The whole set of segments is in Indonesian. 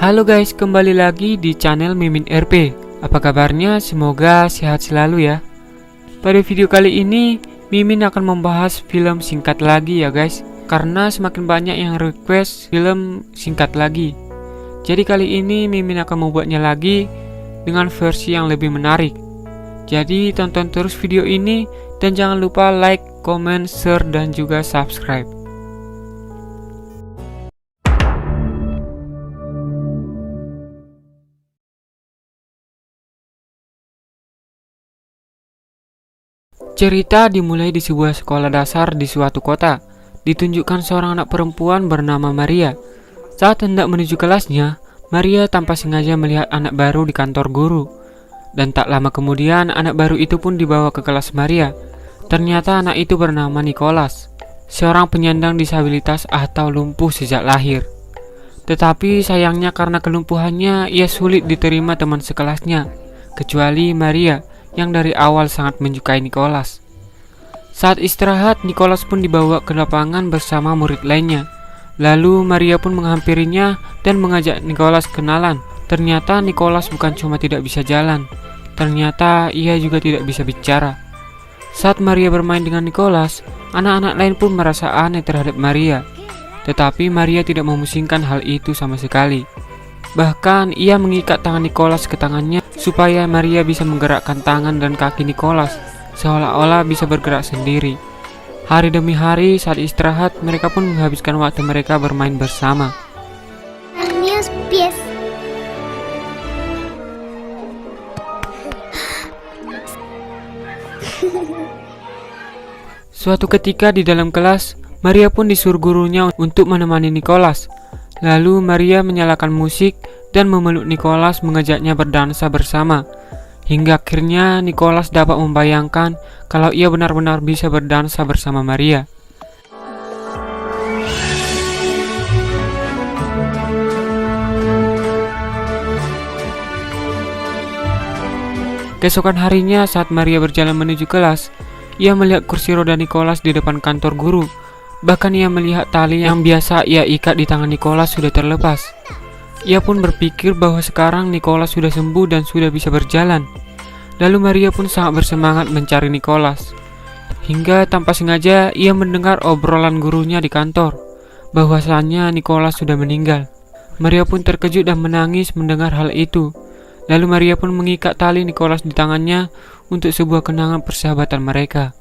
Halo guys, kembali lagi di channel Mimin RP. Apa kabarnya? Semoga sehat selalu ya. Pada video kali ini, Mimin akan membahas film singkat lagi ya guys, karena semakin banyak yang request film singkat lagi. Jadi kali ini Mimin akan membuatnya lagi dengan versi yang lebih menarik. Jadi tonton terus video ini dan jangan lupa like, comment, share, dan juga subscribe. Cerita dimulai di sebuah sekolah dasar di suatu kota. Ditunjukkan seorang anak perempuan bernama Maria. Saat hendak menuju kelasnya, Maria tanpa sengaja melihat anak baru di kantor guru. Dan tak lama kemudian anak baru itu pun dibawa ke kelas Maria. Ternyata anak itu bernama Nicholas, seorang penyandang disabilitas atau lumpuh sejak lahir. Tetapi sayangnya karena kelumpuhannya ia sulit diterima teman sekelasnya, kecuali Maria yang dari awal sangat menyukai Nicholas. Saat istirahat, Nicholas pun dibawa ke lapangan bersama murid lainnya. Lalu Maria pun menghampirinya dan mengajak Nicholas kenalan. Ternyata Nicholas bukan cuma tidak bisa jalan, ternyata ia juga tidak bisa bicara. Saat Maria bermain dengan Nicholas, anak-anak lain pun merasa aneh terhadap Maria. Tetapi Maria tidak memusingkan hal itu sama sekali. Bahkan ia mengikat tangan Nicholas ke tangannya supaya Maria bisa menggerakkan tangan dan kaki Nicholas seolah-olah bisa bergerak sendiri. Hari demi hari saat istirahat mereka pun menghabiskan waktu mereka bermain bersama. Suatu ketika di dalam kelas, Maria pun disuruh gurunya untuk menemani Nicholas. Lalu Maria menyalakan musik dan memeluk Nicholas mengajaknya berdansa bersama. Hingga akhirnya Nicholas dapat membayangkan kalau ia benar-benar bisa berdansa bersama Maria. Keesokan harinya saat Maria berjalan menuju kelas, ia melihat kursi roda Nicholas di depan kantor guru. Bahkan ia melihat tali yang biasa ia ikat di tangan Nicholas sudah terlepas. Ia pun berpikir bahwa sekarang Nicholas sudah sembuh dan sudah bisa berjalan. Lalu Maria pun sangat bersemangat mencari Nicholas. Hingga tanpa sengaja ia mendengar obrolan gurunya di kantor, bahwasannya Nicholas sudah meninggal. Maria pun terkejut dan menangis mendengar hal itu. Lalu Maria pun mengikat tali Nicholas di tangannya untuk sebuah kenangan persahabatan mereka.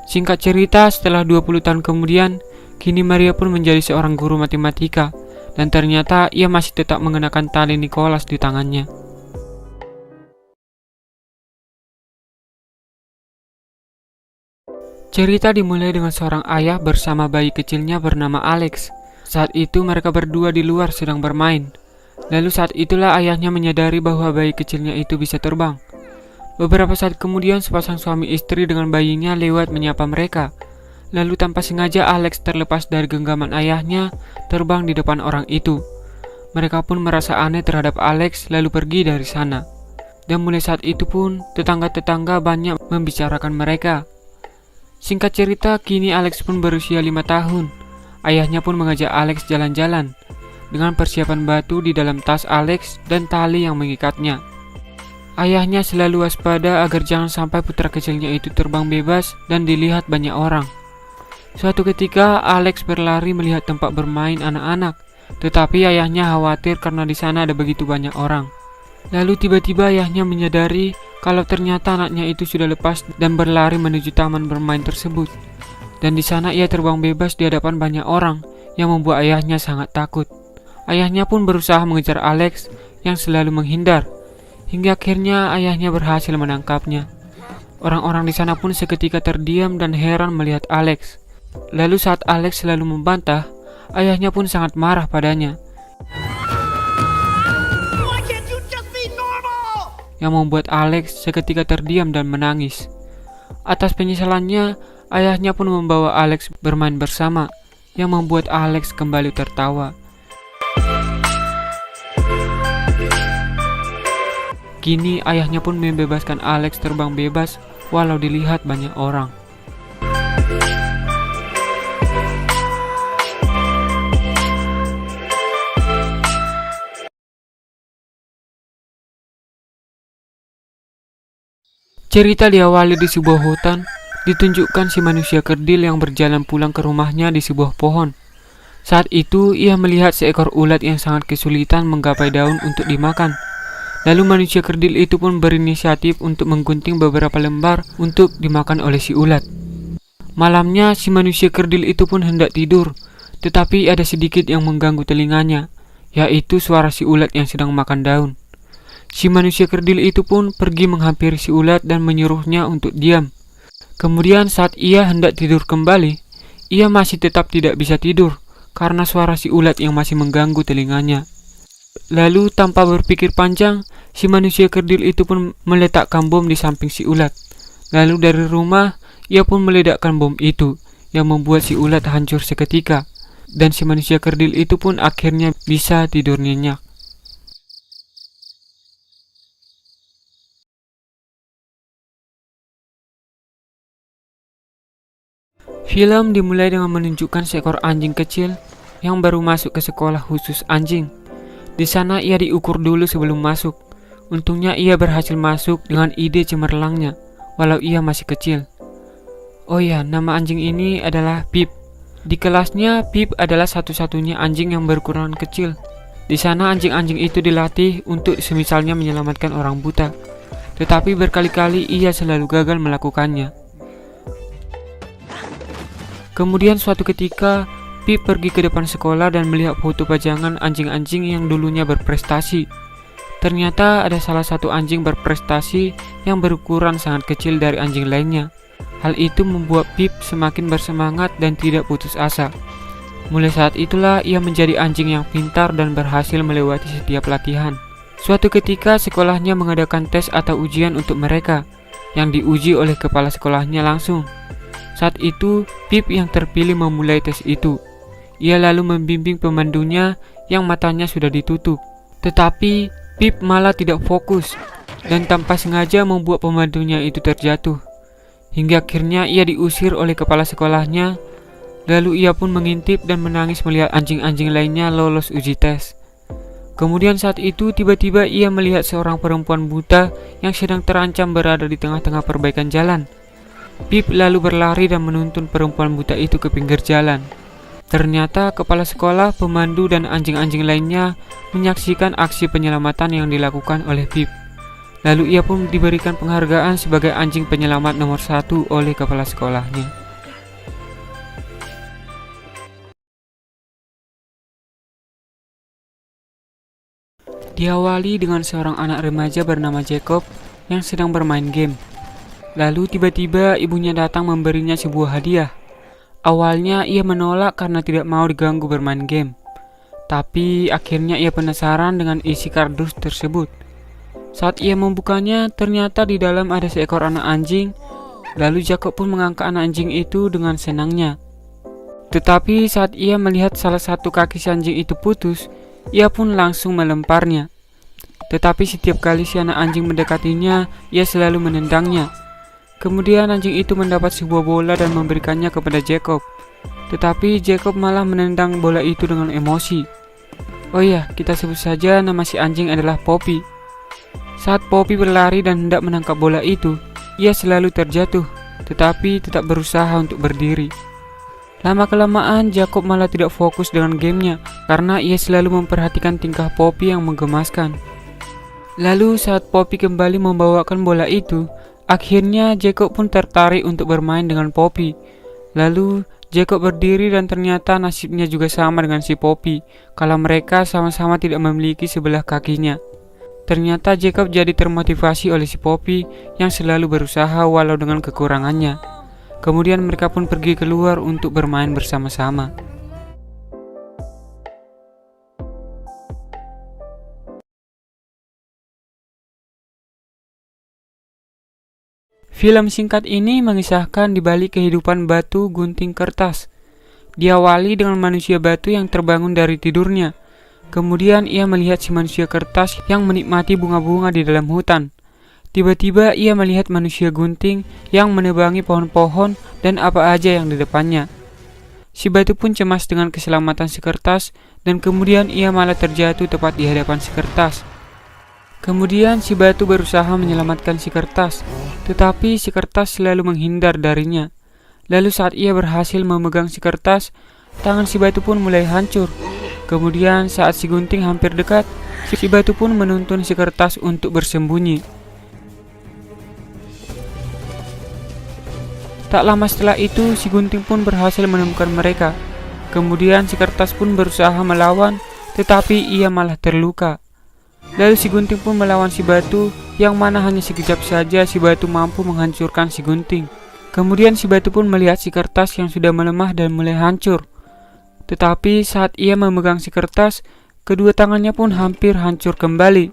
Singkat cerita, setelah 20 tahun kemudian, kini Maria pun menjadi seorang guru matematika. Dan ternyata ia masih tetap mengenakan tali Nicholas di tangannya. Cerita dimulai dengan seorang ayah bersama bayi kecilnya bernama Alex. Saat itu mereka berdua di luar sedang bermain. Lalu saat itulah ayahnya menyadari bahwa bayi kecilnya itu bisa terbang. Beberapa saat kemudian sepasang suami istri dengan bayinya lewat menyapa mereka. Lalu tanpa sengaja Alex terlepas dari genggaman ayahnya terbang di depan orang itu. Mereka pun merasa aneh terhadap Alex lalu pergi dari sana. Dan mulai saat itu pun tetangga-tetangga banyak membicarakan mereka. Singkat cerita, kini Alex pun berusia 5 tahun. Ayahnya pun mengajak Alex jalan-jalan dengan persiapan batu di dalam tas Alex dan tali yang mengikatnya. Ayahnya selalu waspada agar jangan sampai putra kecilnya itu terbang bebas dan dilihat banyak orang. Suatu ketika Alex berlari melihat tempat bermain anak-anak, tetapi ayahnya khawatir karena di sana ada begitu banyak orang. Lalu tiba-tiba ayahnya menyadari kalau ternyata anaknya itu sudah lepas dan berlari menuju taman bermain tersebut. Dan di sana ia terbang bebas di hadapan banyak orang yang membuat ayahnya sangat takut. Ayahnya pun berusaha mengejar Alex yang selalu menghindar. Hingga akhirnya ayahnya berhasil menangkapnya. Orang-orang di sana pun seketika terdiam dan heran melihat Alex. Lalu saat Alex selalu membantah, ayahnya pun sangat marah padanya. Yang membuat Alex seketika terdiam dan menangis. Atas penyesalannya, ayahnya pun membawa Alex bermain bersama, yang membuat Alex kembali tertawa. Kini ayahnya pun membebaskan Alex terbang bebas walau dilihat banyak orang. Cerita diawali di sebuah hutan. Ditunjukkan si manusia kerdil yang berjalan pulang ke rumahnya di sebuah pohon. Saat itu ia melihat seekor ulat yang sangat kesulitan menggapai daun untuk dimakan. Lalu manusia kerdil itu pun berinisiatif untuk menggunting beberapa lembar untuk dimakan oleh si ulat. Malamnya si manusia kerdil itu pun hendak tidur, tetapi ada sedikit yang mengganggu telinganya, yaitu suara si ulat yang sedang makan daun. Si manusia kerdil itu pun pergi menghampiri si ulat dan menyuruhnya untuk diam. Kemudian saat ia hendak tidur kembali, ia masih tetap tidak bisa tidur karena suara si ulat yang masih mengganggu telinganya. Lalu tanpa berpikir panjang, si manusia kerdil itu pun meletakkan bom di samping si ulat. Lalu dari rumah, ia pun meledakkan bom itu yang membuat si ulat hancur seketika. Dan si manusia kerdil itu pun akhirnya bisa tidur nyenyak. Film dimulai dengan menunjukkan seekor anjing kecil yang baru masuk ke sekolah khusus anjing. Di sana ia diukur dulu sebelum masuk. Untungnya ia berhasil masuk dengan ide cemerlangnya, walau ia masih kecil. Oh ya, nama anjing ini adalah Pip. Di kelasnya, Pip adalah satu-satunya anjing yang berukuran kecil. Di sana anjing-anjing itu dilatih untuk semisalnya menyelamatkan orang buta. Tetapi berkali-kali ia selalu gagal melakukannya. Kemudian suatu ketika, Pip pergi ke depan sekolah dan melihat foto pajangan anjing-anjing yang dulunya berprestasi. Ternyata ada salah satu anjing berprestasi yang berukuran sangat kecil dari anjing lainnya. Hal itu membuat Pip semakin bersemangat dan tidak putus asa. Mulai saat itulah ia menjadi anjing yang pintar dan berhasil melewati setiap latihan. Suatu ketika sekolahnya mengadakan tes atau ujian untuk mereka, yang diuji oleh kepala sekolahnya langsung. Saat itu, Pip yang terpilih memulai tes itu. Ia lalu membimbing pemandunya yang matanya sudah ditutup. Tetapi, Pip malah tidak fokus dan tanpa sengaja membuat pemandunya itu terjatuh. Hingga akhirnya ia diusir oleh kepala sekolahnya. Lalu ia pun mengintip dan menangis melihat anjing-anjing lainnya lolos uji tes. Kemudian saat itu tiba-tiba ia melihat seorang perempuan buta yang sedang terancam berada di tengah-tengah perbaikan jalan. Pip lalu berlari dan menuntun perempuan buta itu ke pinggir jalan. Ternyata kepala sekolah, pemandu, dan anjing-anjing lainnya menyaksikan aksi penyelamatan yang dilakukan oleh Pip. Lalu ia pun diberikan penghargaan sebagai anjing penyelamat nomor 1 oleh kepala sekolahnya. Diawali dengan seorang anak remaja bernama Jacob yang sedang bermain game. Lalu tiba-tiba ibunya datang memberinya sebuah hadiah. Awalnya ia menolak karena tidak mau diganggu bermain game. Tapi akhirnya ia penasaran dengan isi kardus tersebut. Saat ia membukanya, ternyata di dalam ada seekor anak anjing. Lalu Jacob pun mengangkat anak anjing itu dengan senangnya. Tetapi saat ia melihat salah satu kaki si anjing itu putus, ia pun langsung melemparnya. Tetapi setiap kali si anak anjing mendekatinya, ia selalu menendangnya. Kemudian anjing itu mendapat sebuah bola dan memberikannya kepada Jacob. Tetapi Jacob malah menendang bola itu dengan emosi. Oh ya, kita sebut saja nama si anjing adalah Poppy. Saat Poppy berlari dan hendak menangkap bola itu, ia selalu terjatuh, tetapi tetap berusaha untuk berdiri. Lama-kelamaan Jacob malah tidak fokus dengan gamenya karena ia selalu memperhatikan tingkah Poppy yang menggemaskan. Lalu saat Poppy kembali membawakan bola itu, akhirnya Jacob pun tertarik untuk bermain dengan Poppy. Lalu Jacob berdiri dan ternyata nasibnya juga sama dengan si Poppy, kalau mereka sama-sama tidak memiliki sebelah kakinya. Ternyata Jacob jadi termotivasi oleh si Poppy yang selalu berusaha walau dengan kekurangannya. Kemudian mereka pun pergi keluar untuk bermain bersama-sama. Film singkat ini mengisahkan di balik kehidupan batu gunting kertas. Diawali dengan manusia batu yang terbangun dari tidurnya. Kemudian ia melihat si manusia kertas yang menikmati bunga-bunga di dalam hutan. Tiba-tiba ia melihat manusia gunting yang menebangi pohon-pohon dan apa aja yang di depannya. Si batu pun cemas dengan keselamatan si kertas dan kemudian ia malah terjatuh tepat di hadapan si kertas. Kemudian si batu berusaha menyelamatkan si kertas, tetapi si kertas selalu menghindar darinya. Lalu saat ia berhasil memegang si kertas, tangan si batu pun mulai hancur. Kemudian saat si gunting hampir dekat, si batu pun menuntun si kertas untuk bersembunyi. Tak lama setelah itu, si gunting pun berhasil menemukan mereka. Kemudian si kertas pun berusaha melawan, tetapi ia malah terluka. Lalu si gunting pun melawan si batu, yang mana hanya sekejap saja si batu mampu menghancurkan si gunting. Kemudian si batu pun melihat si kertas yang sudah melemah dan mulai hancur. Tetapi saat ia memegang si kertas, kedua tangannya pun hampir hancur kembali.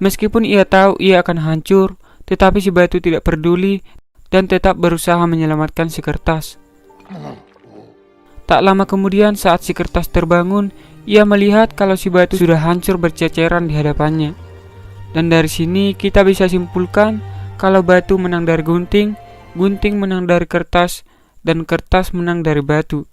Meskipun ia tahu ia akan hancur, tetapi si batu tidak peduli dan tetap berusaha menyelamatkan si kertas. Tak lama kemudian saat si kertas terbangun, ia melihat kalau si batu sudah hancur berceceran di hadapannya. Dan dari sini kita bisa simpulkan kalau batu menang dari gunting, gunting menang dari kertas, dan kertas menang dari batu.